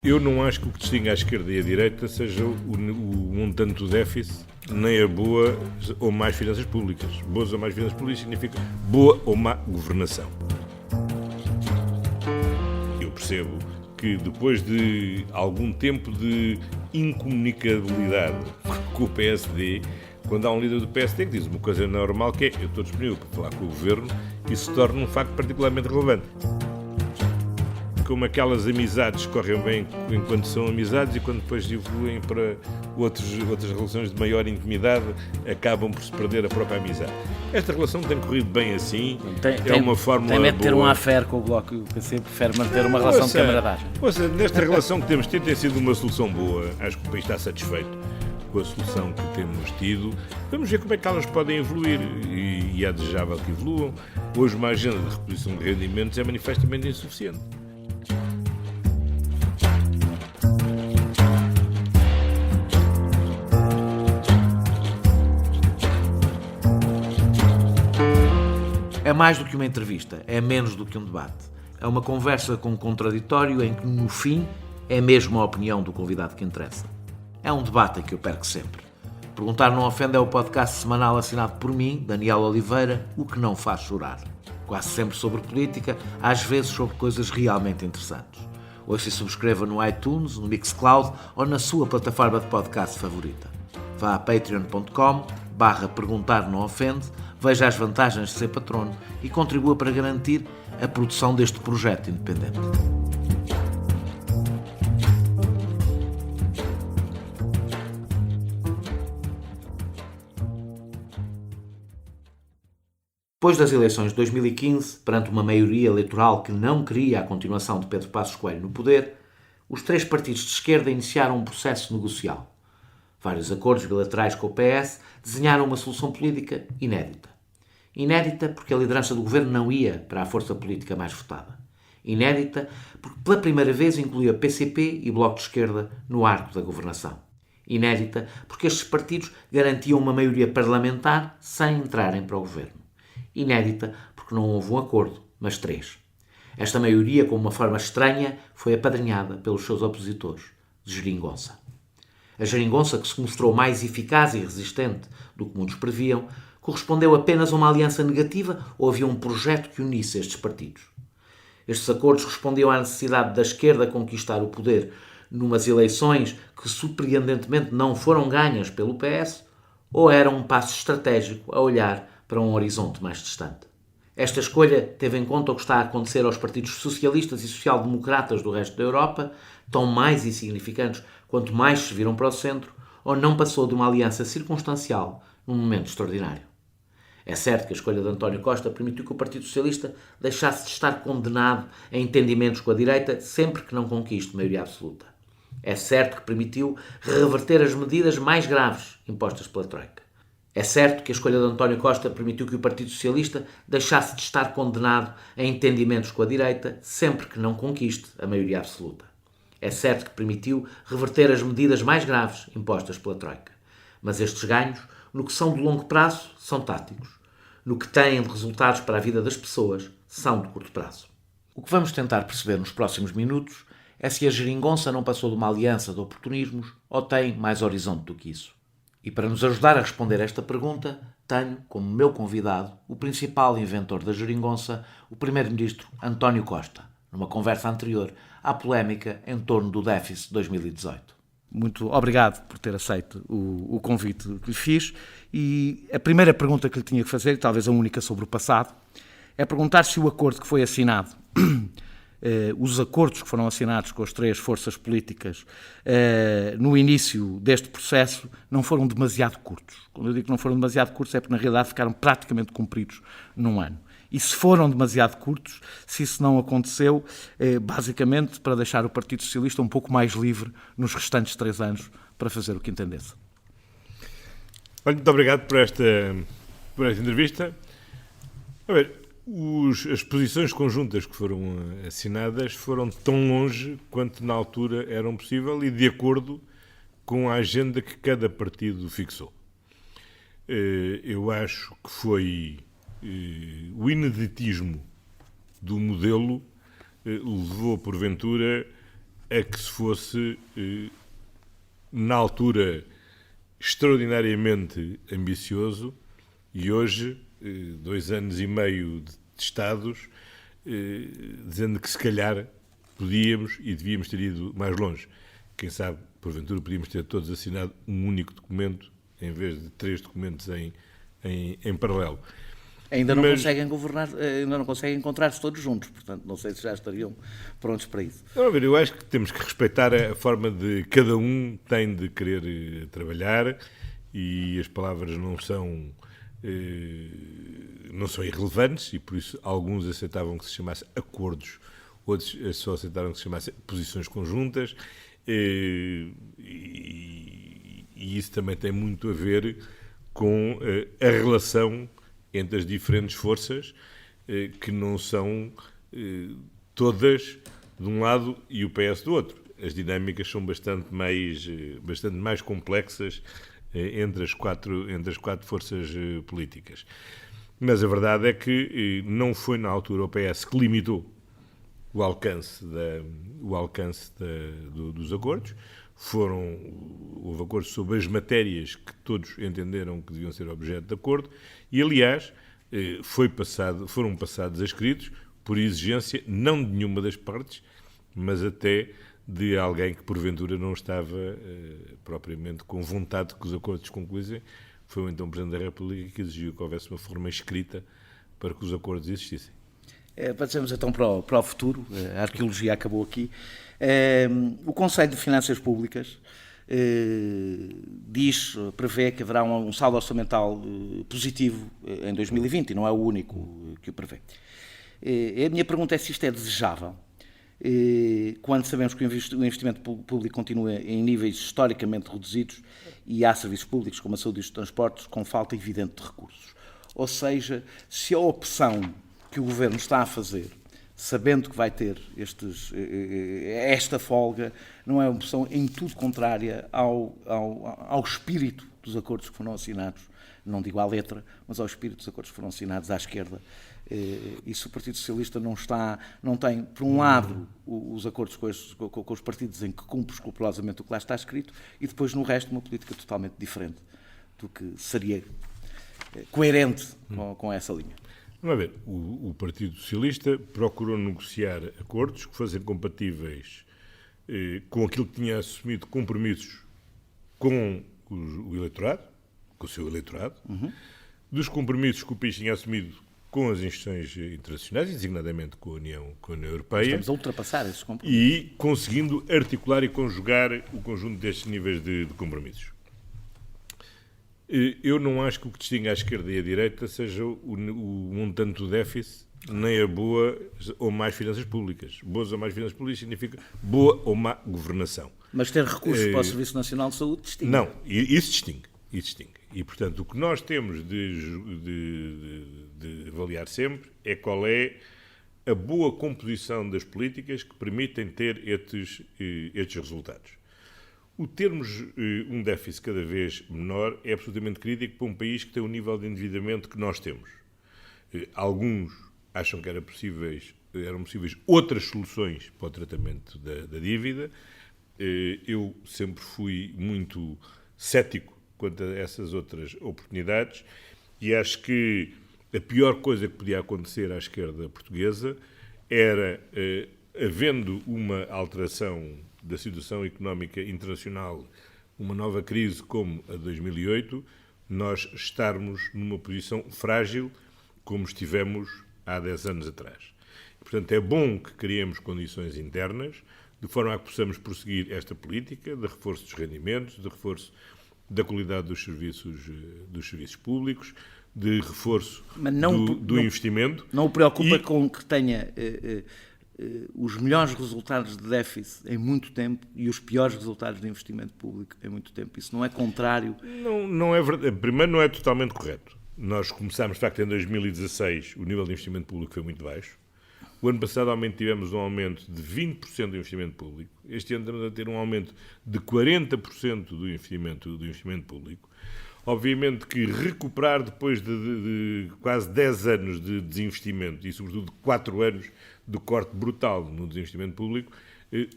Eu não acho que o que distingue a esquerda e a direita seja o montante do déficit, nem a boa ou más finanças públicas. Boas ou más finanças públicas significa boa ou má governação. Eu percebo que depois de algum tempo de incomunicabilidade com o PSD, quando há um líder do PSD que diz uma coisa normal, que é eu estou disponível para falar com o governo, isso se torna um facto particularmente relevante. Como aquelas amizades correm bem enquanto são amizades e quando depois evoluem para outras relações de maior intimidade acabam por se perder a própria amizade. Esta relação tem corrido bem assim, é uma fórmula boa. Tem de ter um affair com o Bloco, o PC prefere manter uma relação de camaradagem. Nesta relação que temos tido tem sido uma solução boa, acho que o país está satisfeito com a solução que temos tido. Vamos ver como é que elas podem evoluir e é desejável que evoluam. Hoje uma agenda de reposição de rendimentos é manifestamente insuficiente. É mais do que uma entrevista, é menos do que um debate. É uma conversa com um contraditório em que, no fim, é mesmo a opinião do convidado que interessa. É um debate em que eu perco sempre. Perguntar Não Ofende é o podcast semanal assinado por mim, Daniel Oliveira, o que não faz chorar. Quase sempre sobre política, às vezes sobre coisas realmente interessantes. Ouça e subscreva no iTunes, no Mixcloud ou na sua plataforma de podcast favorita. Vá a patreon.com/perguntar não ofende, veja as vantagens de ser patrono e contribua para garantir a produção deste projeto independente. Depois das eleições de 2015, perante uma maioria eleitoral que não queria a continuação de Pedro Passos Coelho no poder, os três partidos de esquerda iniciaram um processo negocial. Vários acordos bilaterais com o PS desenharam uma solução política inédita. Inédita porque a liderança do governo não ia para a força política mais votada. Inédita porque pela primeira vez incluía PCP e Bloco de Esquerda no arco da governação. Inédita porque estes partidos garantiam uma maioria parlamentar sem entrarem para o governo. Inédita porque não houve um acordo, mas três. Esta maioria, com uma forma estranha, foi apadrinhada pelos seus opositores, de geringonça. A geringonça, que se mostrou mais eficaz e resistente do que muitos previam, correspondeu apenas a uma aliança negativa ou havia um projeto que unisse estes partidos? Estes acordos respondiam à necessidade da esquerda conquistar o poder numas eleições que surpreendentemente não foram ganhas pelo PS ou eram um passo estratégico a olhar para um horizonte mais distante? Esta escolha teve em conta o que está a acontecer aos partidos socialistas e social-democratas do resto da Europa, tão mais insignificantes quanto mais se viram para o centro, ou não passou de uma aliança circunstancial num momento extraordinário? É certo que a escolha de António Costa permitiu que o Partido Socialista deixasse de estar condenado a entendimentos com a direita sempre que não conquiste maioria absoluta. É certo que permitiu reverter as medidas mais graves impostas pela Troika. É certo que a escolha de António Costa permitiu que o Partido Socialista deixasse de estar condenado a entendimentos com a direita sempre que não conquiste a maioria absoluta. É certo que permitiu reverter as medidas mais graves impostas pela Troika. Mas estes ganhos, no que são de longo prazo, são táticos. No que têm de resultados para a vida das pessoas, são de curto prazo. O que vamos tentar perceber nos próximos minutos é se a geringonça não passou de uma aliança de oportunismos ou tem mais horizonte do que isso. E para nos ajudar a responder esta pergunta, tenho como meu convidado o principal inventor da geringonça, o primeiro-ministro António Costa, numa conversa anterior à polémica em torno do déficit de 2018. Muito obrigado por ter aceito o convite que lhe fiz. E a primeira pergunta que lhe tinha que fazer, e talvez a única sobre o passado, é perguntar se o acordo que foi assinado, os acordos que foram assinados com as três forças políticas no início deste processo não foram demasiado curtos. Quando eu digo que não foram demasiado curtos é porque na realidade ficaram praticamente cumpridos num ano. E se foram demasiado curtos, se isso não aconteceu, basicamente para deixar o Partido Socialista um pouco mais livre nos restantes 3 anos para fazer o que entendesse. Olha, muito obrigado por esta entrevista. A ver, as posições conjuntas que foram assinadas foram tão longe quanto na altura eram possível e de acordo com a agenda que cada partido fixou. Eu acho que foi o ineditismo do modelo levou, porventura, a que se fosse, na altura, extraordinariamente ambicioso, e hoje, 2 anos e meio de testados, dizendo que se calhar podíamos e devíamos ter ido mais longe. Quem sabe, porventura, podíamos ter todos assinado um único documento em vez de 3 documentos em paralelo. Ainda não conseguem governar, ainda não conseguem encontrar-se todos juntos, portanto, não sei se já estariam prontos para isso. Eu acho que temos que respeitar a forma de cada um tem de querer trabalhar, e as palavras não são irrelevantes, e por isso alguns aceitavam que se chamasse acordos, outros só aceitaram que se chamasse posições conjuntas, e isso também tem muito a ver com a relação entre as diferentes forças, que não são todas de um lado e o PS do outro. As dinâmicas são bastante mais complexas entre as quatro forças políticas. Mas a verdade é que não foi na altura o PS que limitou o alcance dos acordos. Houve acordos sobre as matérias que todos entenderam que deviam ser objeto de acordo, e, aliás, foram passados a escritos por exigência não de nenhuma das partes, mas até de alguém que porventura não estava propriamente com vontade que os acordos se concluíssem. Foi o então Presidente da República que exigiu que houvesse uma forma escrita para que os acordos existissem. Passamos então para o futuro. A arqueologia acabou aqui. O Conselho de Finanças Públicas prevê que haverá um saldo orçamental positivo em 2020, e não é o único que o prevê. A minha pergunta é se isto é desejável, quando sabemos que o investimento público continua em níveis historicamente reduzidos e há serviços públicos, como a saúde e os transportes, com falta evidente de recursos. Ou seja, se a opção que o Governo está a fazer, sabendo que vai ter esta folga, não é uma opção em tudo contrária ao espírito dos acordos que foram assinados, não digo à letra, mas ao espírito dos acordos que foram assinados à esquerda. E se o Partido Socialista não tem, por um lado, os acordos com os partidos em que cumpre escrupulosamente o que lá está escrito, e depois, no resto, uma política totalmente diferente do que seria coerente com essa linha. Vamos ver, o Partido Socialista procurou negociar acordos que fossem compatíveis com aquilo que tinha assumido compromissos com o eleitorado, com o seu eleitorado, dos compromissos que o país tinha assumido com as instituições internacionais, e designadamente com a União Europeia. Estamos a ultrapassar esses compromissos. E conseguindo articular e conjugar o conjunto destes níveis de compromissos. Eu não acho que o que distingue a esquerda e a direita seja o montante do déficit, nem a boa ou más finanças públicas. Boas ou más finanças públicas significa boa ou má governação. Mas ter recursos para o Serviço Nacional de Saúde distingue. Não, isso distingue. E, portanto, o que nós temos de avaliar sempre é qual é a boa composição das políticas que permitem ter estes resultados. O termos um déficit cada vez menor é absolutamente crítico para um país que tem o nível de endividamento que nós temos. Alguns acham que eram possíveis outras soluções para o tratamento da dívida. Eu sempre fui muito cético quanto a essas outras oportunidades, e acho que a pior coisa que podia acontecer à esquerda portuguesa era, havendo uma alteração da situação económica internacional, uma nova crise como a de 2008, nós estarmos numa posição frágil como estivemos há 10 anos atrás. Portanto, é bom que criemos condições internas, de forma a que possamos prosseguir esta política de reforço dos rendimentos, de reforço da qualidade dos serviços públicos, de reforço do investimento. Não o preocupa com que tenha os melhores resultados de déficit em muito tempo e os piores resultados de investimento público em muito tempo? Isso não é contrário? Não é verdade. Primeiro, não é totalmente correto. Nós começámos, de facto, em 2016, o nível de investimento público foi muito baixo. O ano passado tivemos um aumento de 20% do investimento público. Este ano estamos a ter um aumento de 40% do investimento público. Obviamente que recuperar depois de quase 10 anos de desinvestimento e, sobretudo, de 4 anos de corte brutal no desinvestimento público,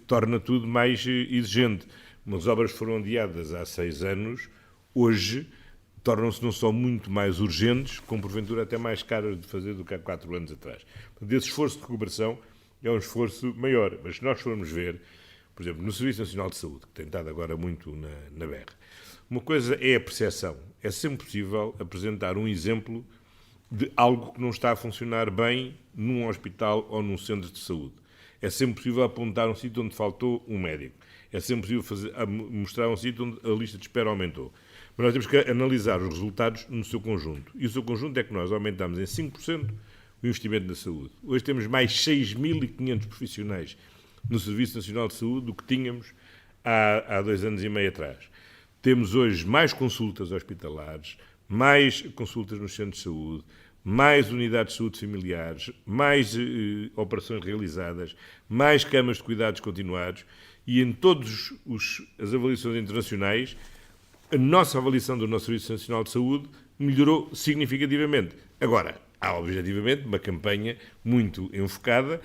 torna tudo mais exigente. Umas obras foram adiadas há 6 anos, hoje tornam-se não só muito mais urgentes, como porventura até mais caras de fazer do que há 4 anos atrás. Portanto, esse esforço de recuperação é um esforço maior. Mas se nós formos ver, por exemplo, no Serviço Nacional de Saúde, que tem estado agora muito na berra, uma coisa é a percepção. É sempre possível apresentar um exemplo de algo que não está a funcionar bem num hospital ou num centro de saúde. É sempre possível apontar um sítio onde faltou um médico. É sempre possível mostrar um sítio onde a lista de espera aumentou. Mas nós temos que analisar os resultados no seu conjunto. E o seu conjunto é que nós aumentamos em 5% o investimento na saúde. Hoje temos mais 6.500 profissionais no Serviço Nacional de Saúde do que tínhamos há 2 anos e meio atrás. Temos hoje mais consultas hospitalares, mais consultas nos centros de saúde, mais unidades de saúde familiares, mais operações realizadas, mais camas de cuidados continuados e em todas as avaliações internacionais a nossa avaliação do nosso Serviço Nacional de Saúde melhorou significativamente. Agora, há objetivamente uma campanha muito enfocada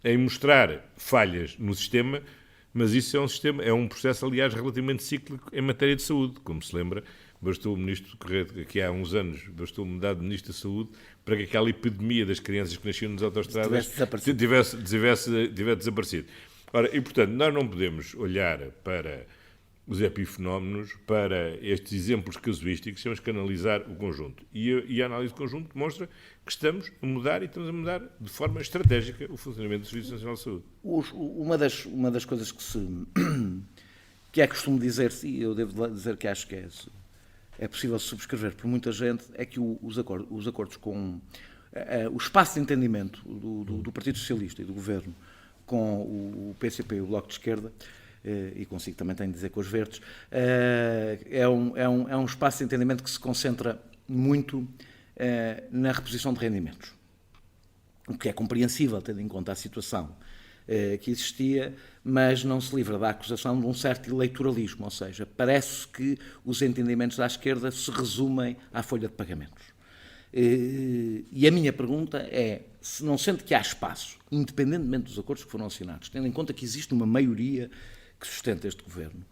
em mostrar falhas no sistema, mas isso é um processo, aliás, relativamente cíclico em matéria de saúde. Como se lembra, bastou o Ministro Correia, que há uns anos, bastou mudar de Ministro da Saúde para que aquela epidemia das crianças que nasciam nas autoestradas tivesse desaparecido. Ora, e portanto, nós não podemos olhar para os epifenómenos, para estes exemplos casuísticos, temos que analisar o conjunto. E a análise do conjunto demonstra que estamos a mudar e estamos a mudar de forma estratégica o funcionamento do Serviço Nacional de Saúde. Uma das coisas que é costume dizer-se, e eu devo dizer que acho que é possível subscrever por muita gente, é que os acordos com o espaço de entendimento do Partido Socialista e do Governo com o PCP e o Bloco de Esquerda, e consigo também tenho de dizer com os Verdes, é um espaço de entendimento que se concentra muito na reposição de rendimentos. O que é compreensível, tendo em conta a situação que existia, mas não se livra da acusação de um certo eleitoralismo, ou seja, parece que os entendimentos da esquerda se resumem à folha de pagamentos. E a minha pergunta é, se não sente que há espaço, independentemente dos acordos que foram assinados, tendo em conta que existe uma maioria que sustenta este governo,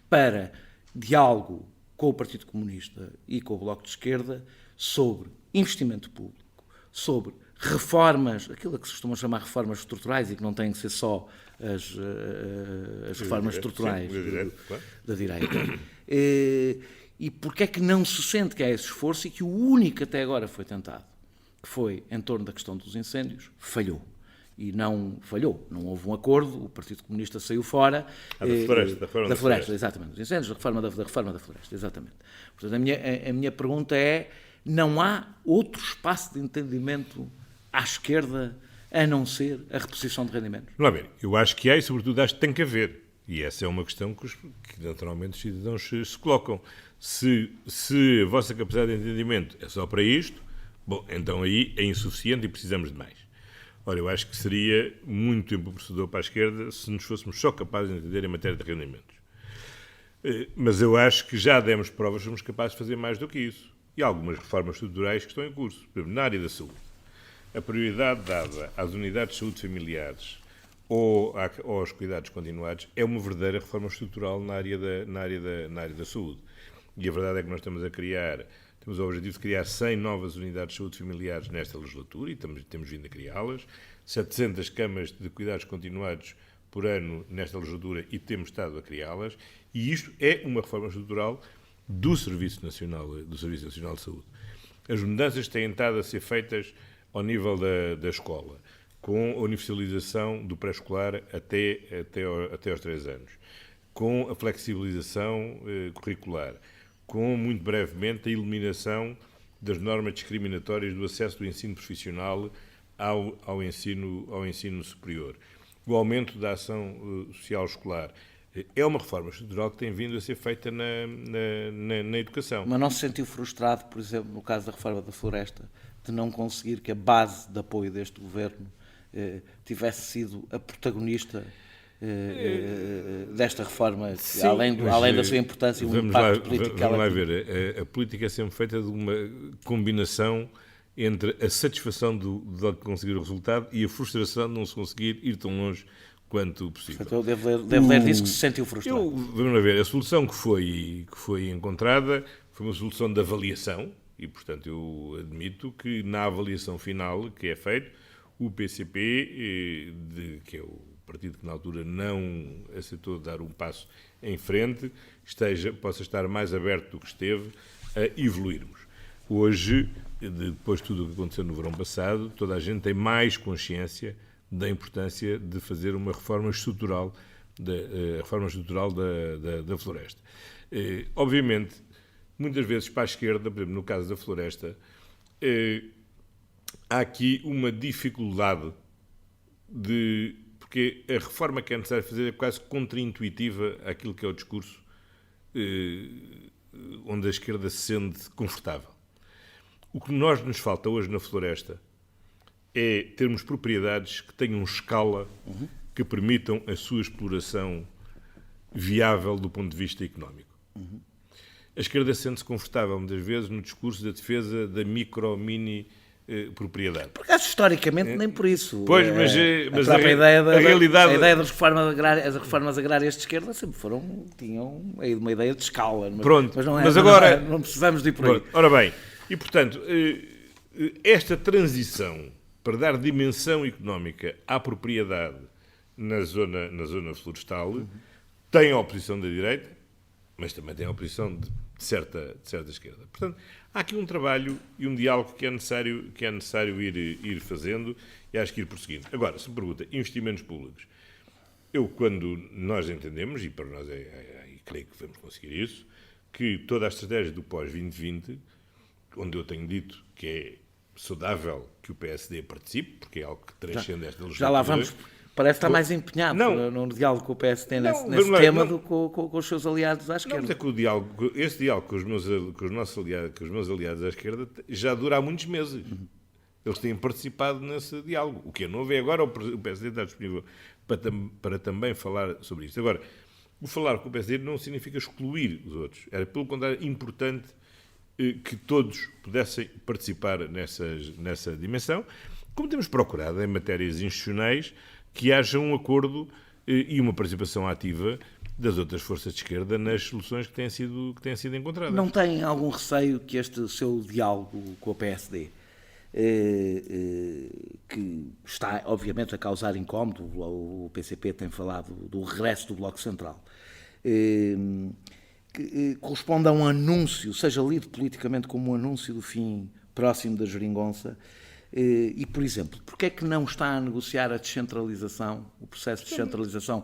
para diálogo com o Partido Comunista e com o Bloco de Esquerda sobre investimento público, sobre reformas, aquilo que se costuma chamar reformas estruturais e que não têm que ser só as reformas estruturais da direita. E porque é que não se sente que há esse esforço e que o único até agora foi tentado, que foi em torno da questão dos incêndios, falhou. E não falhou, não houve um acordo, o Partido Comunista saiu fora. Da floresta, exatamente. Os incêndios, da reforma da floresta, exatamente. Portanto, a minha pergunta é, não há outro espaço de entendimento à esquerda a não ser a reposição de rendimentos? Vamos lá ver, eu acho que há e, sobretudo, acho que tem que haver. E essa é uma questão que naturalmente, os cidadãos se colocam. Se a vossa capacidade de entendimento é só para isto, bom, então aí é insuficiente e precisamos de mais. Ora, eu acho que seria muito empobrecedor para a esquerda se nos fôssemos só capazes de entender em matéria de rendimentos. Mas eu acho que já demos provas que somos capazes de fazer mais do que isso. E há algumas reformas estruturais que estão em curso. Por exemplo, na área da saúde. A prioridade dada às unidades de saúde familiares ou aos cuidados continuados é uma verdadeira reforma estrutural na área da saúde. E a verdade é que nós temos o objetivo de criar 100 novas unidades de saúde familiares nesta legislatura e temos vindo a criá-las, 700 camas de cuidados continuados por ano nesta legislatura e temos estado a criá-las, e isto é uma reforma estrutural do Serviço Nacional de Saúde. As mudanças têm estado a ser feitas ao nível da escola, com a universalização do pré-escolar até aos 3 anos, com a flexibilização curricular, com, muito brevemente, a eliminação das normas discriminatórias do acesso do ensino profissional ao ensino superior. O aumento da ação social escolar é uma reforma estrutural que tem vindo a ser feita na educação. Mas não se sentiu frustrado, por exemplo, no caso da reforma da floresta, de não conseguir que a base de apoio deste governo tivesse sido a protagonista desta reforma, sim, além da sua importância e o impacto político que ela tem? Vamos lá ver, a política é sempre feita de uma combinação entre a satisfação de conseguir o resultado e a frustração de não se conseguir ir tão longe quanto possível. Portanto, eu devo ler disso que se sentiu frustrado. Vamos lá ver, a solução que foi encontrada foi uma solução de avaliação e, portanto, eu admito que na avaliação final que é feita, o PCP, que é o partido que na altura não aceitou dar um passo em frente, possa estar mais aberto do que esteve a evoluirmos. Hoje, depois de tudo o que aconteceu no verão passado, toda a gente tem mais consciência da importância de fazer uma reforma estrutural da floresta. Obviamente, muitas vezes para a esquerda, por exemplo, no caso da floresta, há aqui uma dificuldade porque a reforma que é necessário fazer é quase contraintuitiva àquilo que é o discurso onde a esquerda se sente confortável. O que nos falta hoje na floresta é termos propriedades que tenham escala, que permitam a sua exploração viável do ponto de vista económico. A esquerda sente-se confortável, muitas vezes, no discurso da defesa da mini propriedade. Por acaso, historicamente, nem por isso. Pois, mas a realidade... A ideia das reformas agrárias de esquerda sempre tinham uma ideia de escala. Pronto, mas agora... Não precisamos de ir por aí. Ora bem, e portanto, esta transição para dar dimensão económica à propriedade na zona florestal tem a oposição da direita, mas também tem a oposição de certa esquerda. Portanto, há aqui um trabalho e um diálogo que é necessário ir fazendo e acho que ir prosseguindo. Agora, se me pergunta, investimentos públicos. Quando nós entendemos, e para nós e creio que vamos conseguir isso, que toda a estratégia do pós-2020, onde eu tenho dito que é saudável que o PSD participe, porque é algo que transcende esta legislatura. Já lá vamos. Parece estar mais empenhado no diálogo com o PSD nesse tema do que com os seus aliados à esquerda. Não, mas é que esse diálogo com os meus aliados à esquerda já dura há muitos meses. Eles têm participado nesse diálogo. O que é novo é agora o PSD está disponível para também falar sobre isto. Agora, o falar com o PSD não significa excluir os outros. Era, pelo contrário, importante que todos pudessem participar nessa dimensão, como temos procurado em matérias institucionais, que haja um acordo e uma participação ativa das outras forças de esquerda nas soluções que têm sido encontradas. Não tem algum receio que este seu diálogo com a PSD, que está, obviamente, a causar incómodo, o PCP tem falado do regresso do Bloco Central, que corresponde a um anúncio, seja lido politicamente como um anúncio do fim próximo da geringonça, e, por exemplo, porquê é que não está a negociar a descentralização, o processo de descentralização?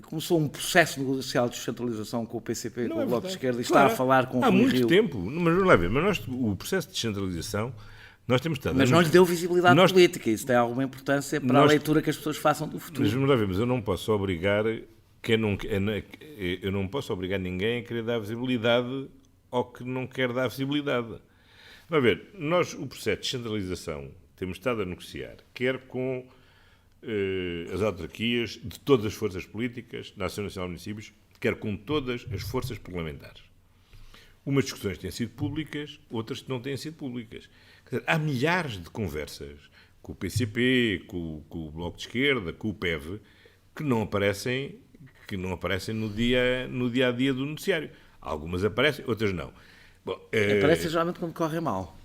Começou um processo negocial de descentralização com o PCP, com o Bloco de Esquerda, e está a falar com o Rui Rio. Há muito tempo, mas não lá ver, mas o processo de descentralização, nós temos estado... Mas não lhe deu visibilidade política, isso tem alguma importância para a leitura que as pessoas façam do futuro. Mas vamos lá ver, mas eu não posso obrigar ninguém a querer dar visibilidade ao que não quer dar visibilidade. Vamos ver, nós o processo de descentralização temos estado a negociar, quer com as autarquias de todas as forças políticas, na Assembleia Nacional de Municípios, quer com todas as forças parlamentares. Umas discussões têm sido públicas, outras não têm sido públicas. Quer dizer, há milhares de conversas com o PCP, com o Bloco de Esquerda, com o PEV, que não aparecem no dia a dia do noticiário. Algumas aparecem, outras não. Bom, aparecem geralmente quando correm mal.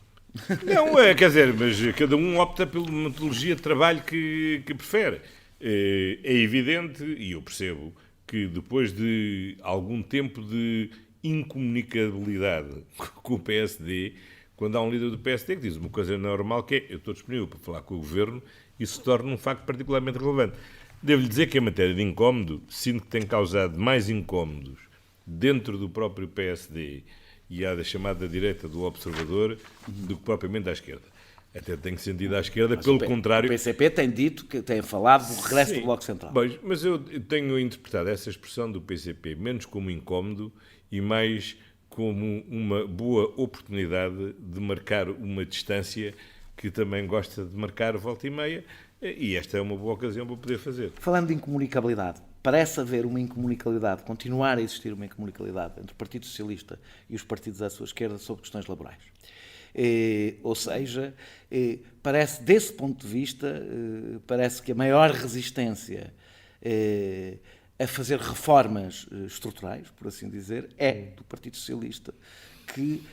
Não, quer dizer, mas cada um opta pela metodologia de trabalho que prefere. É evidente, e eu percebo, que depois de algum tempo de incomunicabilidade com o PSD, quando há um líder do PSD que diz uma coisa normal, que é eu estou disponível para falar com o Governo, isso se torna um facto particularmente relevante. Devo-lhe dizer que, em matéria de incómodo, sinto que tem causado mais incómodos dentro do próprio PSD e à da chamada direita do Observador do que propriamente à esquerda. Até tenho sentido à esquerda, mas pelo contrário... O PCP tem dito, tem falado do regresso do Bloco Central. Mas eu tenho interpretado essa expressão do PCP menos como incómodo e mais como uma boa oportunidade de marcar uma distância que também gosta de marcar volta e meia, e esta é uma boa ocasião para poder fazer. Falando de incomunicabilidade, parece haver uma incomunicabilidade, continuar a existir uma incomunicabilidade entre o Partido Socialista e os partidos à sua esquerda sobre questões laborais. Ou seja, parece, desse ponto de vista, parece que a maior resistência a fazer reformas estruturais, por assim dizer, é do Partido Socialista, que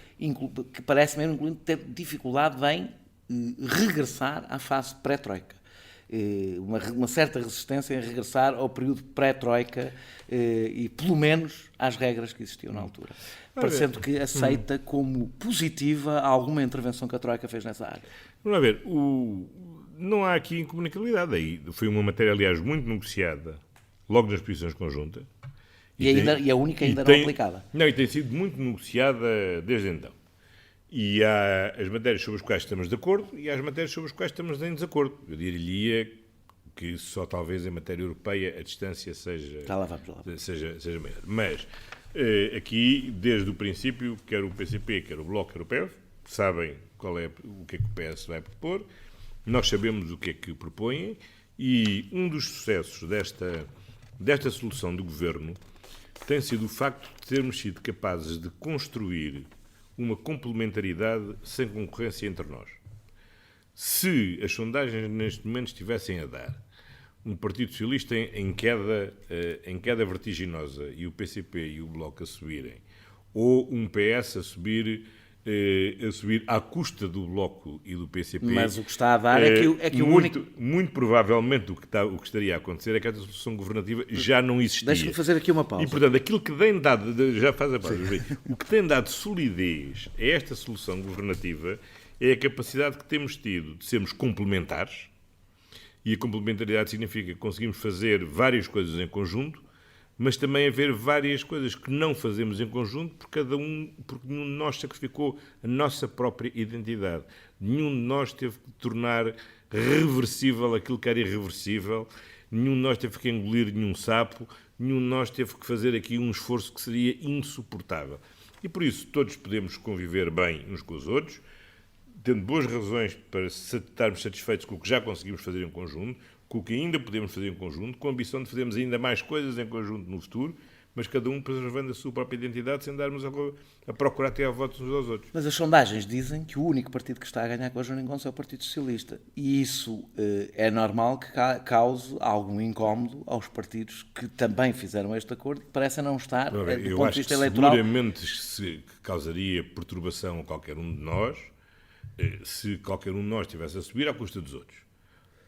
parece mesmo incluindo ter dificuldade em regressar à fase pré-troika. Uma certa resistência em regressar ao período pré-troika e, pelo menos, às regras que existiam na altura. Parecendo que aceita como positiva alguma intervenção que a Troika fez nessa área. Vamos ver, não há aqui incomunicabilidade. Aí foi uma matéria, aliás, muito negociada logo nas posições conjuntas. E a única ainda não aplicada. Não, e tem sido muito negociada desde então. E há as matérias sobre as quais estamos de acordo e há as matérias sobre as quais estamos em desacordo. Eu diria que só talvez em matéria europeia a distância seja maior. Mas aqui, desde o princípio, quer o PCP, quer o Bloco, quer o PEV, sabem o que é que o PS vai propor, nós sabemos o que é que propõem e um dos sucessos desta solução do Governo tem sido o facto de termos sido capazes de construir uma complementaridade sem concorrência entre nós. Se as sondagens neste momento estivessem a dar um Partido Socialista em queda vertiginosa e o PCP e o Bloco a subirem, ou um PS a subir à custa do Bloco e do PCP... Mas o que está a dar é que o único... Muito provavelmente o que estaria a acontecer é que a solução governativa já não existia. Deixa-me fazer aqui uma pausa. E, portanto, aquilo que tem dado... Já faz a pausa. O que tem dado solidez a esta solução governativa é a capacidade que temos tido de sermos complementares, e a complementaridade significa que conseguimos fazer várias coisas em conjunto, mas também haver várias coisas que não fazemos em conjunto porque nenhum de nós sacrificou a nossa própria identidade. Nenhum de nós teve que tornar reversível aquilo que era irreversível, nenhum de nós teve que engolir nenhum sapo, nenhum de nós teve que fazer aqui um esforço que seria insuportável. E por isso todos podemos conviver bem uns com os outros, tendo boas razões para estarmos satisfeitos com o que já conseguimos fazer em conjunto, com o que ainda podemos fazer em conjunto, com a ambição de fazermos ainda mais coisas em conjunto no futuro, mas cada um preservando a sua própria identidade sem darmos a procurar ter votos uns aos outros. Mas as sondagens dizem que o único partido que está a ganhar com a geringonça é o Partido Socialista. E isso é normal que cause algum incómodo aos partidos que também fizeram este acordo e que parecem não estar, do ponto de vista eleitoral... Seguramente que causaria perturbação a qualquer um de nós se qualquer um de nós estivesse a subir à custa dos outros.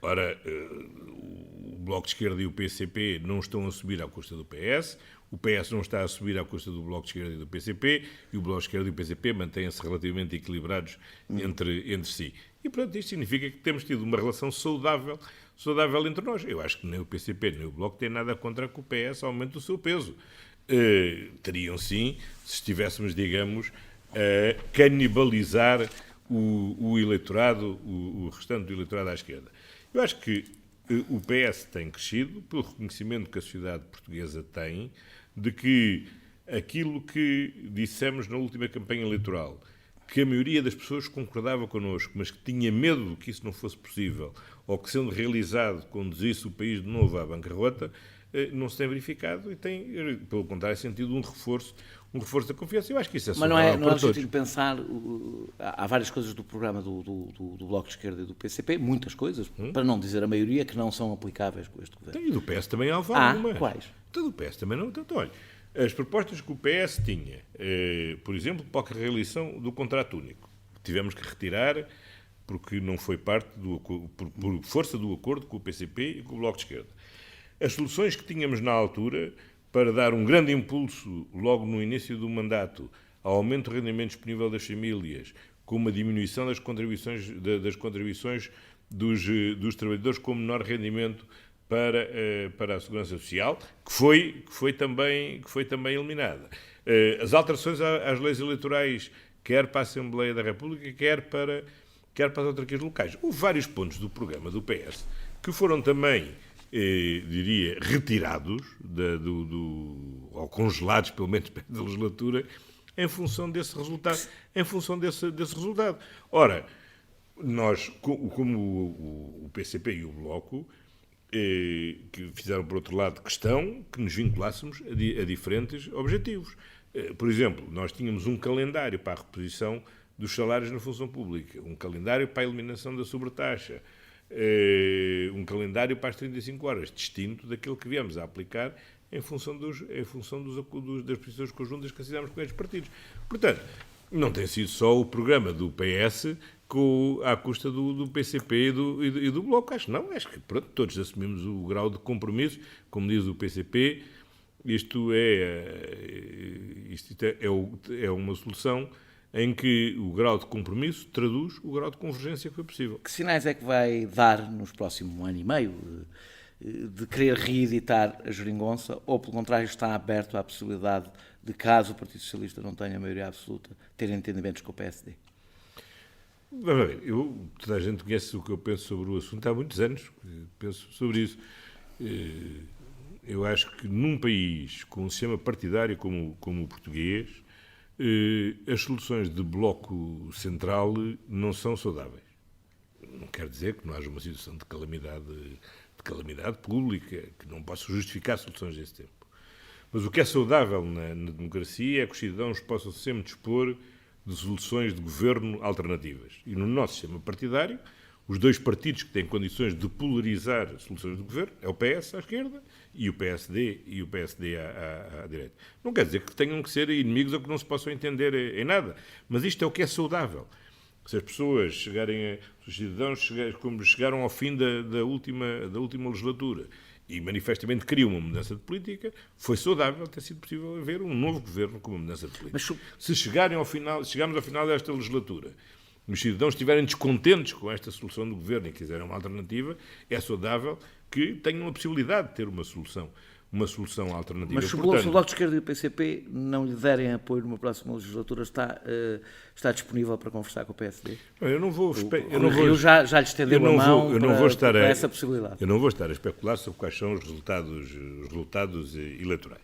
Ora, o Bloco de Esquerda e o PCP não estão a subir à custa do PS, o PS não está a subir à custa do Bloco de Esquerda e do PCP, e o Bloco de Esquerda e o PCP mantêm-se relativamente equilibrados entre si. E, portanto, isto significa que temos tido uma relação saudável entre nós. Eu acho que nem o PCP nem o Bloco têm nada contra que o PS aumente o seu peso. Teriam sim, se estivéssemos, digamos, a canibalizar o eleitorado, o restante do eleitorado à esquerda. Eu acho que o PS tem crescido pelo reconhecimento que a sociedade portuguesa tem de que aquilo que dissemos na última campanha eleitoral, que a maioria das pessoas concordava connosco, mas que tinha medo que isso não fosse possível, ou que, sendo realizado, conduzisse o país de novo à bancarrota, não se tem verificado e tem, pelo contrário, sentido um reforço da confiança. Eu acho que isso é saudável. Mas não é legítimo pensar... Há várias coisas do programa do Bloco de Esquerda e do PCP, muitas coisas, para não dizer a maioria, que não são aplicáveis com este governo. E do PS também há algumas. Quais? Então, do PS também não. Tanto, olha, as propostas que o PS tinha, por exemplo, para a reeleição do contrato único, que tivemos que retirar porque não foi parte por força do acordo com o PCP e com o Bloco de Esquerda. As soluções que tínhamos na altura para dar um grande impulso logo no início do mandato ao aumento do rendimento disponível das famílias, com uma diminuição das contribuições dos trabalhadores com menor rendimento para a Segurança Social, que foi também eliminada. As alterações às leis eleitorais, quer para a Assembleia da República, quer para as autarquias locais. Houve vários pontos do programa do PS que foram também, diria, retirados ou congelados, pelo menos da legislatura, em função desse resultado. Ora, nós, como o PCP e o Bloco, que fizeram, por outro lado, questão que nos vinculássemos a diferentes objetivos. Por exemplo, nós tínhamos um calendário para a reposição dos salários na função pública, um calendário para a eliminação da sobretaxa, um calendário para as 35 horas, distinto daquele que viemos a aplicar em função das posições conjuntas que assinamos com estes partidos. Portanto, não tem sido só o programa do PS à custa do PCP e do Bloco. Acho que não. Acho que pronto, todos assumimos o grau de compromisso. Como diz o PCP, isto é uma solução em que o grau de compromisso traduz o grau de convergência que foi possível. Que sinais é que vai dar nos próximos ano e meio de querer reeditar a geringonça, ou pelo contrário está aberto à possibilidade de, caso o Partido Socialista não tenha maioria absoluta, ter entendimentos com o PSD? Vamos ver, toda a gente conhece o que eu penso sobre o assunto há muitos anos, penso sobre isso. Eu acho que num país com um sistema partidário como o português, as soluções de bloco central não são saudáveis. Não quer dizer que não haja uma situação de calamidade pública, que não possa justificar soluções desse tempo. Mas o que é saudável na democracia é que os cidadãos possam sempre dispor de soluções de governo alternativas. E no nosso sistema partidário, os dois partidos que têm condições de polarizar soluções de governo é o PS à esquerda e o PSD à direita. Não quer dizer que tenham que ser inimigos ou que não se possam entender em nada, mas isto é o que é saudável. Se as pessoas os cidadãos chegaram ao fim da última legislatura e manifestamente queriam uma mudança de política, foi saudável ter sido possível haver um novo governo com uma mudança de política. Mas se chegamos ao final desta legislatura, os cidadãos estiverem descontentes com esta solução do governo e quiserem uma alternativa, é saudável que tenham a possibilidade de ter uma solução alternativa. Mas se o Bloco de Esquerda e o PCP não lhe derem apoio numa próxima legislatura, está disponível para conversar com o PSD? Eu não vou... Rio já lhe estendeu a mão para essa possibilidade. Eu não vou estar a especular sobre quais são os resultados eleitorais.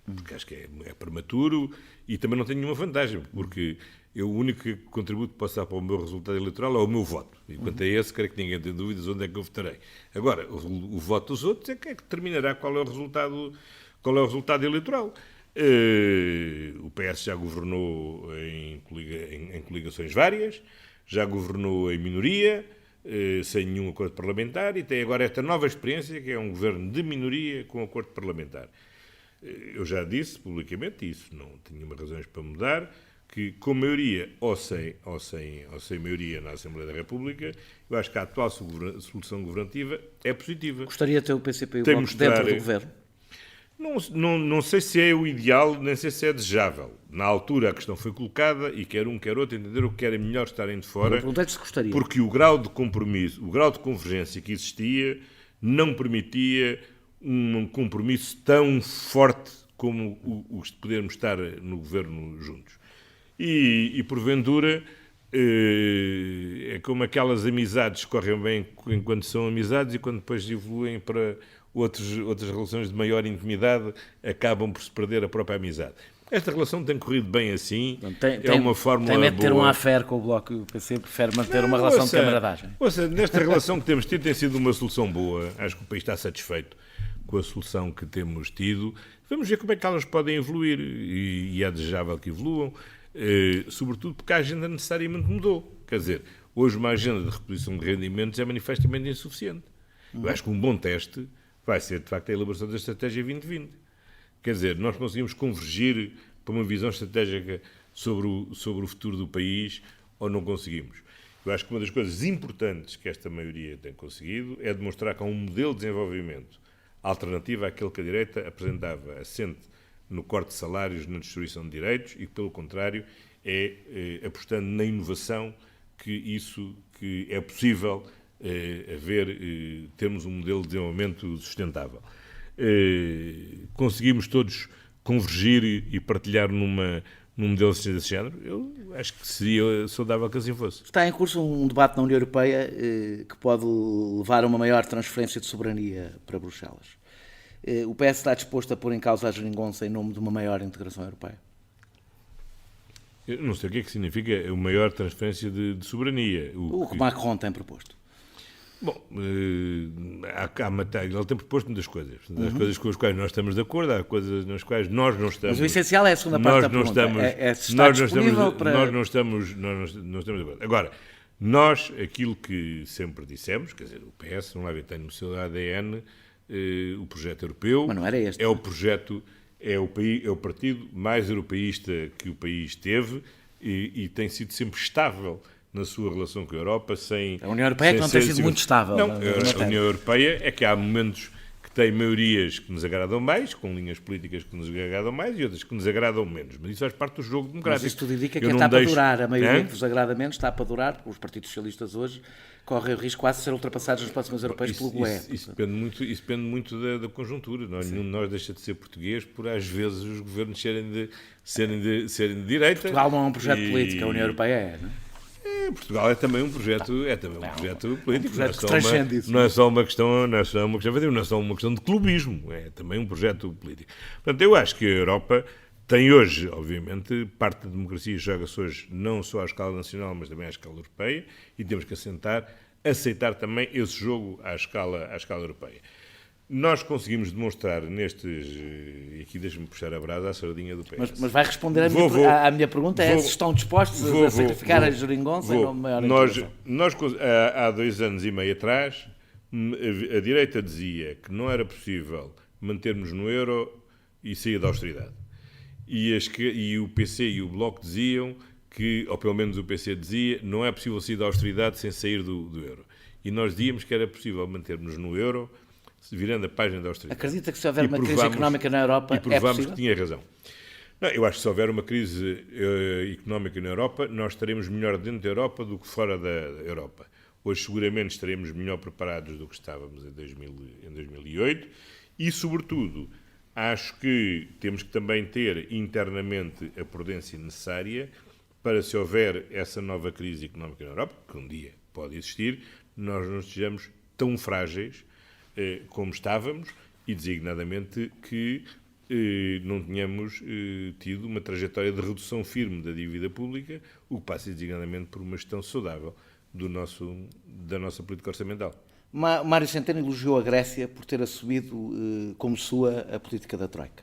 Porque acho que é prematuro e também não tem nenhuma vantagem, porque o único contributo que posso dar para o meu resultado eleitoral é o meu voto. E quanto a esse, creio que ninguém tem dúvidas onde é que eu votarei. Agora, o voto dos outros é que determinará qual é o resultado eleitoral. O PS já governou em coligações várias, já governou em minoria, sem nenhum acordo parlamentar, e tem agora esta nova experiência, que é um governo de minoria com acordo parlamentar. Eu já disse publicamente, isso não tinha razões para mudar, que com maioria ou sem maioria na Assembleia da República, eu acho que a atual solução governativa é positiva. Gostaria de ter o PCP e o Bloco dentro do governo? Não sei se é o ideal, nem sei se é desejável. Na altura a questão foi colocada e quer um, quer outro entenderam que era melhor estarem de fora. Eu perguntei-te se gostaria. Porque o grau de compromisso, o grau de convergência que existia não permitia um compromisso tão forte como o de podermos estar no governo juntos. E porventura, é como aquelas amizades que correm bem enquanto são amizades e quando depois evoluem para outras relações de maior intimidade, acabam por se perder a própria amizade. Esta relação tem corrido bem assim, é uma fórmula boa. Tem de ter um affair com o Bloco e o PC prefere manter uma relação de camaradagem. Nesta relação que temos tido tem sido uma solução boa. Acho que o país está satisfeito com a solução que temos tido. Vamos ver como é que elas podem evoluir e é desejável que evoluam, sobretudo porque a agenda necessariamente mudou. Quer dizer, hoje uma agenda de reposição de rendimentos é manifestamente insuficiente. Eu acho que um bom teste vai ser, de facto, a elaboração da Estratégia 2020. Quer dizer, nós conseguimos convergir para uma visão estratégica sobre o futuro do país ou não conseguimos? Eu acho que uma das coisas importantes que esta maioria tem conseguido é demonstrar que há um modelo de desenvolvimento alternativo àquele que a direita apresentava, assente no corte de salários, na destruição de direitos e que, pelo contrário, é apostando na inovação que é possível termos um modelo de desenvolvimento sustentável. Conseguimos todos convergir e partilhar num modelo desse género? Eu acho que seria saudável que assim fosse. Está em curso um debate na União Europeia que pode levar a uma maior transferência de soberania para Bruxelas. O PS está disposto a pôr em causa a geringonça em nome de uma maior integração europeia? Eu não sei o que é que significa a maior transferência de soberania. O que Macron tem proposto. Bom, ele tem proposto muitas coisas. Há coisas com as quais nós estamos de acordo, há coisas nas quais nós não estamos. Mas o essencial é a segunda parte da pergunta. Se está disponível para... Nós não estamos de acordo. Agora, Nós, aquilo que sempre dissemos, quer dizer, o PS, não tem no seu ADN o projeto europeu. Mas não era este. É o projeto, é o partido mais europeísta que o país teve e tem sido sempre estável na sua relação com a Europa, sem... A União Europeia que não tem sido muito estável. Não, a União Europeia é que há momentos que tem maiorias que nos agradam mais, com linhas políticas que nos agradam mais e outras que nos agradam menos. Mas isso faz parte do jogo democrático. Mas isso tudo indica que está para durar. A maioria que vos agrada menos está para durar, porque os partidos socialistas hoje correm o risco quase de ser ultrapassados nas próximas europeias pelo GUE. Isso depende muito da conjuntura. Não é? Nenhum de nós deixa de ser português por, às vezes, os governos serem de direita. Portugal não é um projeto político, a União Europeia é, não é? Portugal é também um projeto político. Não é só uma questão de clubismo, é também um projeto político. Portanto, eu acho que a Europa tem hoje, obviamente, parte da democracia joga-se hoje não só à escala nacional, mas também à escala europeia, e temos que aceitar também esse jogo à escala europeia. Nós conseguimos demonstrar nestes... E aqui deixa-me puxar a brasa à sardinha do PS. Mas vai responder à minha pergunta, se estão dispostos a sacrificar a geringonça em nome de maior integração? Nós, há 2 anos e meio atrás, a direita dizia que não era possível mantermos no euro e sair da austeridade. E o PC e o Bloco diziam que, ou pelo menos o PC dizia, não é possível sair da austeridade sem sair do euro. E nós dizíamos que era possível mantermos no euro virando a página da austeridade. Acredita que se houver uma crise económica na Europa é possível? Que tinha razão. Não, eu acho que se houver uma crise económica na Europa, nós estaremos melhor dentro da Europa do que fora da Europa. Hoje seguramente estaremos melhor preparados do que estávamos em 2008 e, sobretudo, acho que temos que também ter internamente a prudência necessária para, se houver essa nova crise económica na Europa, que um dia pode existir, nós não estejamos tão frágeis como estávamos e, designadamente, que não tínhamos tido uma trajetória de redução firme da dívida pública, o que passa, designadamente, por uma gestão saudável da nossa política orçamental. Mário Centeno elogiou a Grécia por ter assumido como sua a política da Troika.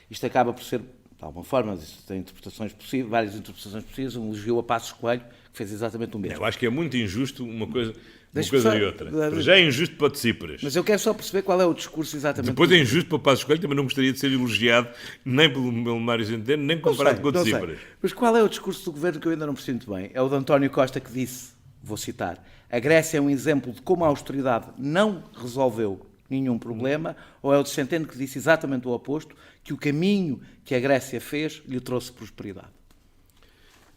Isto acaba por ser, de alguma forma, tem interpretações possíveis, várias interpretações possíveis, elogiou a Passos Coelho, que fez exatamente o mesmo. Eu acho que é muito injusto uma coisa e outra. Já é injusto para Tsipras. Mas eu quero só perceber qual é o discurso exatamente. Depois é injusto para Passos Coelho, também não gostaria de ser elogiado nem pelo Mário Centeno, nem comparado com o Tsipras. Mas qual é o discurso do governo que eu ainda não percebi muito bem? É o de António Costa que disse, vou citar, a Grécia é um exemplo de como a austeridade não resolveu nenhum problema, ou é o de Centeno que disse exatamente o oposto, que o caminho que a Grécia fez lhe trouxe prosperidade?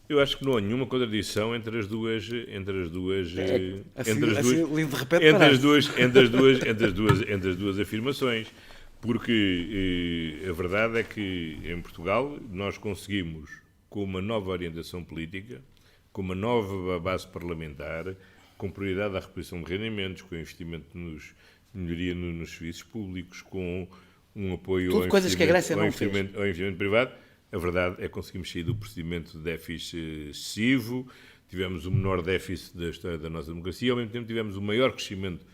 Eu acho que não há nenhuma contradição entre as duas afirmações, porque a verdade é que em Portugal nós conseguimos, com uma nova orientação política, com uma nova base parlamentar, com prioridade à reposição de rendimentos, com investimento melhoria nos serviços públicos, com um apoio ao investimento privado. A verdade é que conseguimos sair do procedimento de déficit excessivo, tivemos o menor déficit da história da nossa democracia, ao mesmo tempo tivemos o maior crescimento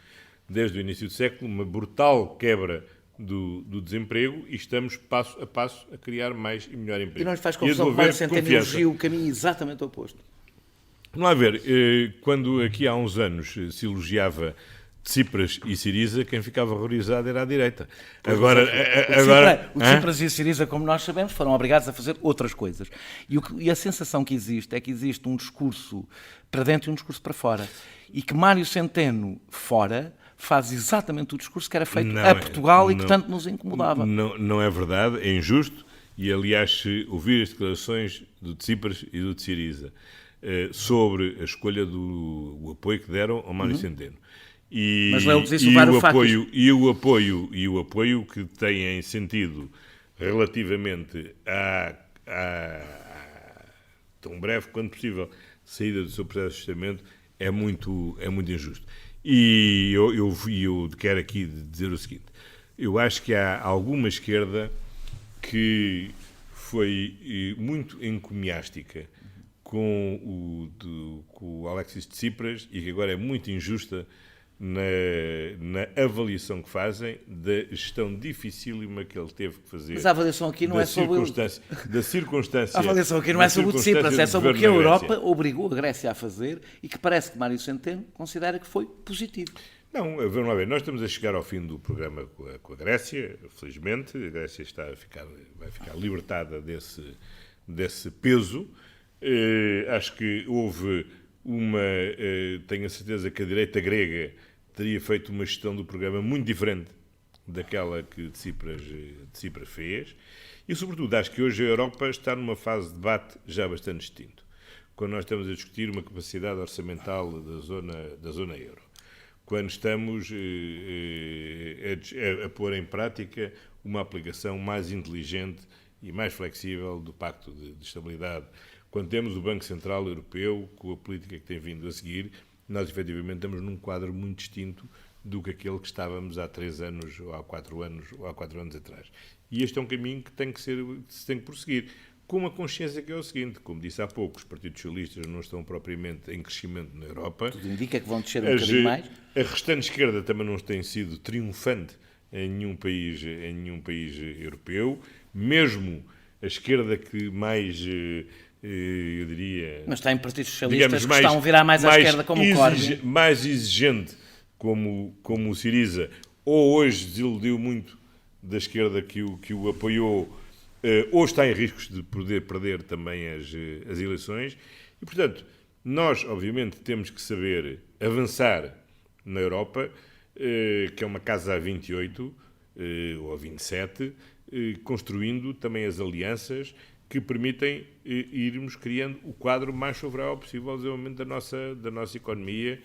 desde o início do século, uma brutal quebra do desemprego e estamos passo a passo a criar mais e melhor emprego. E não lhe faz confusão que Mário Centeno elogia o caminho exatamente oposto? Não há a ver, quando aqui há uns anos se elogiava Tsipras e Syriza, quem ficava horrorizado era a direita. O Tsipras e a Syriza, como nós sabemos, foram obrigados a fazer outras coisas. E a sensação que existe é que existe um discurso para dentro e um discurso para fora. E que Mário Centeno, fora, faz exatamente o discurso que era feito a Portugal e que tanto nos incomodava. Não é verdade, é injusto. E, aliás, se ouvir as declarações do Tsipras e do Syriza sobre a escolha do apoio que deram ao Mário Centeno, mas o apoio que têm sentido relativamente a tão breve quanto possível saída do seu processo de ajustamento é muito injusto. E eu quero aqui dizer o seguinte: eu acho que há alguma esquerda que foi muito encomiástica com o Alexis Tsipras e que agora é muito injusta na avaliação que fazem da gestão dificílima que ele teve que fazer. Mas a avaliação aqui não é sobre da circunstância. A avaliação aqui não é sobre o Tsipras, é sobre o que a Europa obrigou a Grécia a fazer e que parece que Mário Centeno considera que foi positivo. Não, vamos lá ver, nós estamos a chegar ao fim do programa com a Grécia, felizmente, a Grécia vai ficar libertada desse peso. Acho que houve tenho a certeza que a direita grega teria feito uma gestão do programa muito diferente daquela que Tsipras fez. E, sobretudo, acho que hoje a Europa está numa fase de debate já bastante distinto. Quando nós estamos a discutir uma capacidade orçamental da zona euro. Quando estamos a pôr em prática uma aplicação mais inteligente e mais flexível do Pacto de Estabilidade. Quando temos o Banco Central Europeu, com a política que tem vindo a seguir, nós efetivamente estamos num quadro muito distinto do que aquele que estávamos há 3 anos, ou há 4 anos atrás. E este é um caminho que se tem que prosseguir, com uma consciência que é o seguinte, como disse há pouco, os partidos socialistas não estão propriamente em crescimento na Europa. Tudo indica que vão descer um bocadinho mais. A restante esquerda também não tem sido triunfante em nenhum país europeu, mesmo a esquerda que mais... eu diria... Mas está em partidos socialistas que estão a virar mais à esquerda, como o Corbyn. Mais exigente, como o Syriza, ou hoje desiludiu muito da esquerda que o apoiou, ou está em riscos de poder perder também as eleições. E, portanto, nós, obviamente, temos que saber avançar na Europa, que é uma casa a 28, ou a 27, construindo também as alianças que permitem irmos criando o quadro mais favorável possível ao desenvolvimento da nossa economia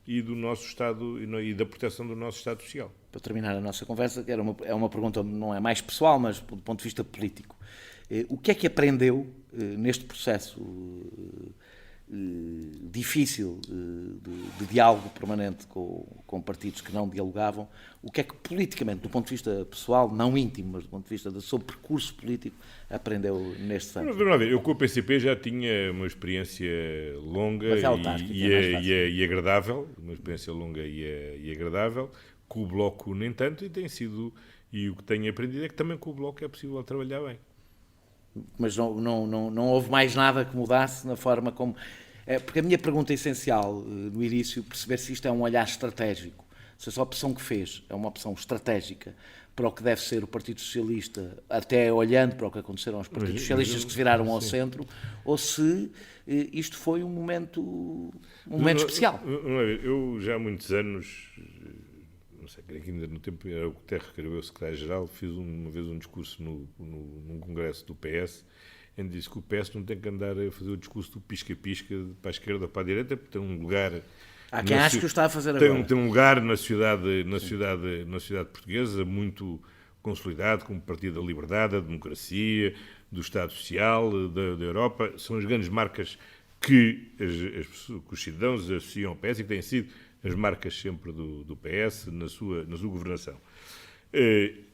e do nosso Estado e da proteção do nosso Estado Social. Para terminar a nossa conversa, é uma pergunta, não é mais pessoal, mas do ponto de vista político. O que é que aprendeu neste processo difícil de diálogo permanente com partidos que não dialogavam? O que é que politicamente, do ponto de vista pessoal, não íntimo, mas do ponto de vista do seu percurso político, aprendeu neste ano? Vamos lá ver, eu com o PCP já tinha uma experiência longa e agradável, uma experiência longa e agradável, com o Bloco nem tanto, e o que tenho aprendido é que também com o Bloco é possível trabalhar bem. Mas não houve mais nada que mudasse na forma como... Porque a minha pergunta essencial no início, perceber se isto é um olhar estratégico, se essa opção que fez é uma opção estratégica para o que deve ser o Partido Socialista, até olhando para o que aconteceram aos partidos socialistas que se viraram ao centro, ou se isto foi um momento especial. Eu já há muitos anos... não sei, creio que ainda no tempo era o Guterres, que era o secretário-geral, fiz uma vez um discurso num congresso do PS, em que disse que o PS não tem que andar a fazer o discurso do pisca-pisca para a esquerda ou para a direita, porque tem um lugar... Há quem acha que o está a fazer agora. Tem um lugar na sociedade portuguesa muito consolidado, como Partido da Liberdade, da Democracia, do Estado Social, da Europa. São as grandes marcas que os cidadãos associam ao PS e que têm sido as marcas sempre do PS na sua governação.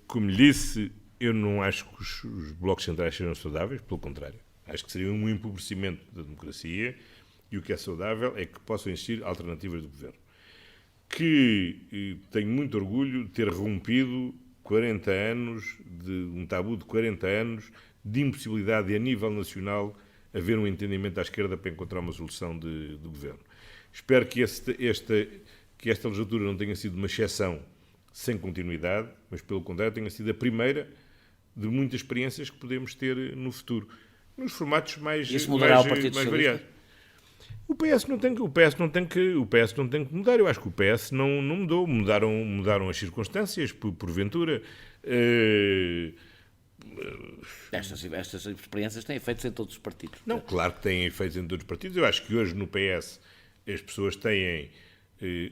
Como lhe disse, eu não acho que os blocos centrais sejam saudáveis, pelo contrário. Acho que seria um empobrecimento da democracia e o que é saudável é que possam existir alternativas de governo. Que tenho muito orgulho de ter rompido 40 anos, um tabu de 40 anos, de impossibilidade de, a nível nacional, haver um entendimento à esquerda para encontrar uma solução de governo. Espero que esta legislatura não tenha sido uma exceção sem continuidade, mas, pelo contrário, tenha sido a primeira de muitas experiências que podemos ter no futuro, nos formatos mais variados. O PS não tem que mudar. Eu acho que o PS não mudou. Mudaram as circunstâncias, porventura. Estas experiências têm efeitos em todos os partidos. Não, claro que têm efeitos em todos os partidos. Eu acho que hoje no PS as pessoas têm,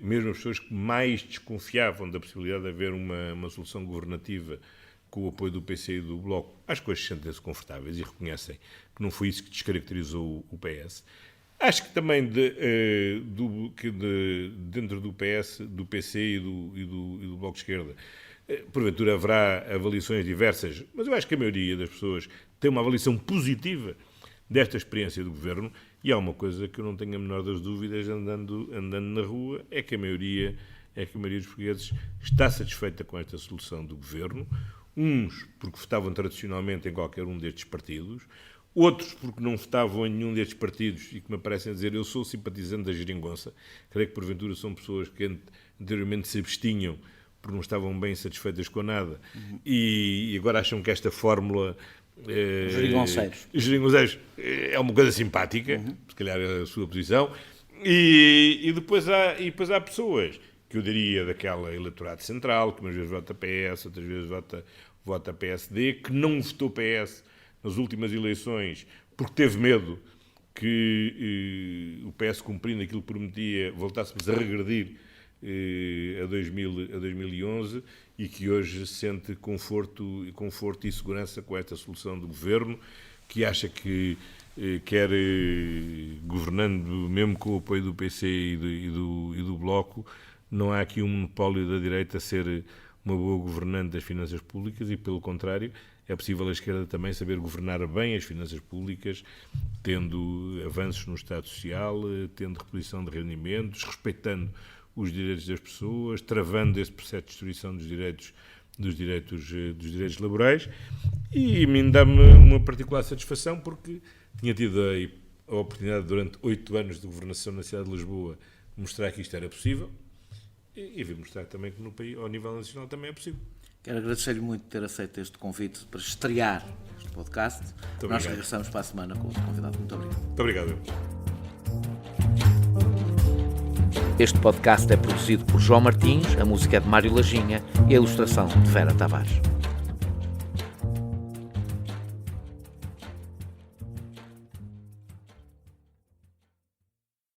mesmo as pessoas que mais desconfiavam da possibilidade de haver uma solução governativa com o apoio do PC e do Bloco, acho que hoje sentem-se confortáveis e reconhecem que não foi isso que descaracterizou o PS. Acho que também dentro do PS, do PC e do Bloco de Esquerda, porventura haverá avaliações diversas, mas eu acho que a maioria das pessoas tem uma avaliação positiva desta experiência do Governo, e há uma coisa que eu não tenho a menor das dúvidas andando na rua, é que a maioria é que a maioria dos portugueses está satisfeita com esta solução do governo. Uns porque votavam tradicionalmente em qualquer um destes partidos, outros porque não votavam em nenhum destes partidos e que me parecem dizer eu sou simpatizante da geringonça. Creio que porventura são pessoas que anteriormente se abstinham porque não estavam bem satisfeitas com nada e agora acham que esta fórmula geringonceiros é uma coisa simpática, se calhar é a sua posição, e depois há pessoas que eu diria daquela eleitorado central, que umas vezes vota PS, outras vezes vota PSD, que não votou PS nas últimas eleições porque teve medo que o PS, cumprindo aquilo que prometia, voltássemos a regredir a 2011 e que hoje sente conforto e segurança com esta solução do governo, que acha que quer, governando mesmo com o apoio do PC e do Bloco, não há aqui um monopólio da direita a ser uma boa governante das finanças públicas e, pelo contrário, é possível a esquerda também saber governar bem as finanças públicas, tendo avanços no Estado Social, tendo reposição de rendimentos, respeitando os direitos das pessoas, travando esse processo de destruição dos direitos laborais. E a mim dá-me uma particular satisfação porque tinha tido a oportunidade durante 8 anos de governação na cidade de Lisboa de mostrar que isto era possível e vim mostrar também que no país, ao nível nacional também é possível. Quero agradecer-lhe muito ter aceito este convite para estrear este podcast. Nós regressamos para a semana com outro convidado. Muito obrigado. Muito obrigado. Este podcast é produzido por João Martins, a música é de Mário Lajinha e a ilustração de Vera Tavares.